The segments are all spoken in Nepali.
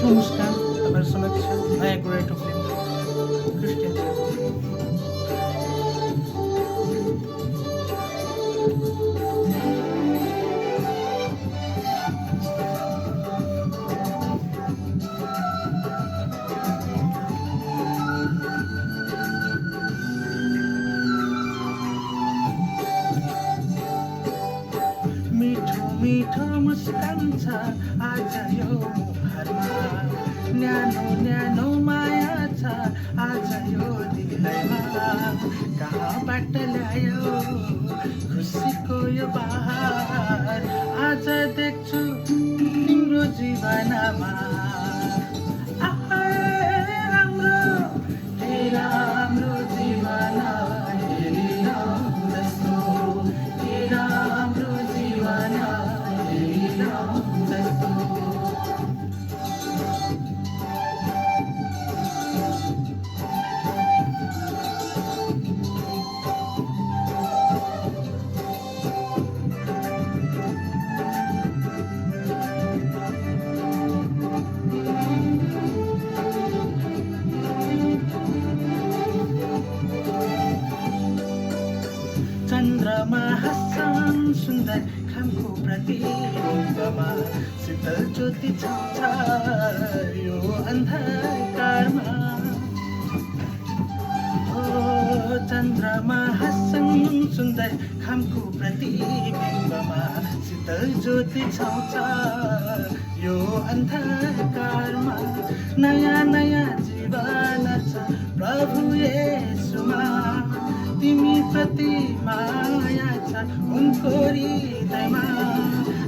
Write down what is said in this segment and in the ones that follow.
मिठो मुस्कान तपाईँहरू समक्ष नयाँ गोरेटो फिल्म क्रिस्टियन। मिठो मुस्कान छ आज यो मुहारमा, न्यानो न्यानो माया छ आज यो दिलैमा। कहाँबाट ल्यायो खुसीको यो बहार, आज देख्छु तिम्रो जीवनमा। आहा राम्रो के राम्रो जीवन हेरिरहँ जस्तो, के राम्रो जीवन हेरिरहँ जस्तो। चन्द्रमा हाँस्छन् सुन्दर खामको प्रतिबिम्बमा, शीतल ज्योति छाउँछ यो अन्धकारमा। ओ चन्द्रमा हाँस्छन् सुन्दर खामको प्रतिबिम्बमा, शीतल ज्योति छाउँछ यो अन्धकारमा। नयाँ नयाँ जीवन छ प्रभु येशूमा, तिमी प्रति माया छ उनको हृदयमा।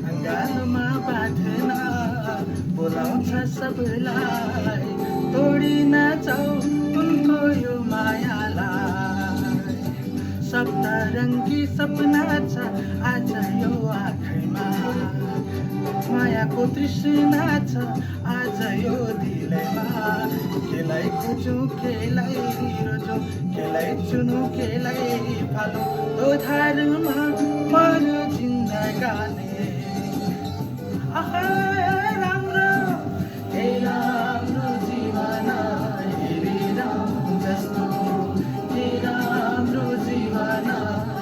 अङ्गालोमा बाँध्न बोलाउँछ सबैलाई, तोडी नजाऊ उनको यो मायालाई। सप्तरङ्गी सपना छ आज यो आँखैमा, मायाको तृष्णा छ आज यो दिलैमा। केलाई खोजौँ केलाई रोजौँ, केलाई चुनौँ केलाई फालौँ, दोधारमा पर्यो जिन्दगानी। आहा राम्रो के राम्रो जीवन हेरिरहँ जस्तो, के राम्रो जीवन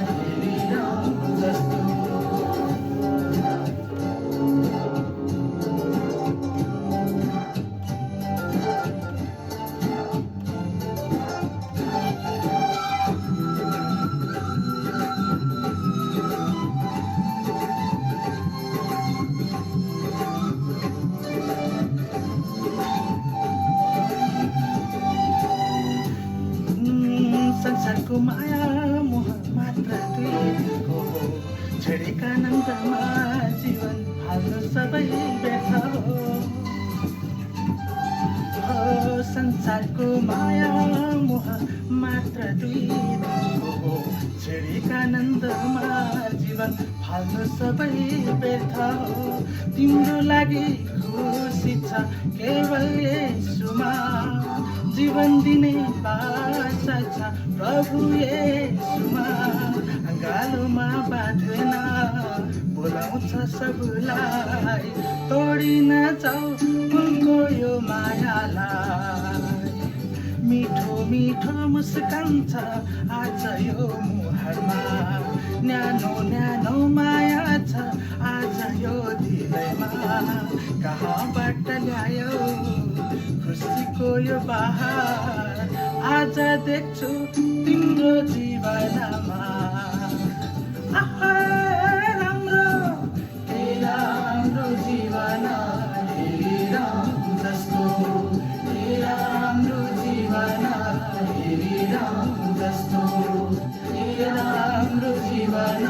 हेरिरहँ जस्तो। संसारको माया मोह मात्र दुई दिनको हो, छेडेका नन्दमा जीवन हाल्नु सबै व्यर्थ हो। संसारको माया मोह मात्र दुई दिनको हो, छेडेका नन्दमा जीवन हाल्नु सबै व्यर्थ हो। तिम्रो लागि खुसी छ केवल येशूमा, जीवन दिने बाचा छ प्रभु येशूमा। अङ्गालोमा बाँध्न बोलाउँछ सबलाई, तोडी नजाऊ उनको यो मायालाई। मिठो मिठो मुस्कान छ आज यो मुहारमा, न्यानो न्यानो माया छ आज यो दिलैमा। कहाँबाट ल्यायो खुसीको यो बहार, आज देख्छु तिम्रो जीवनमा। आहा राम्रो के राम्रो जीवन हेरिरहँ जस्तो, के राम्रो जीवन हेरिरहँ जस्तो, के राम्रो जीवन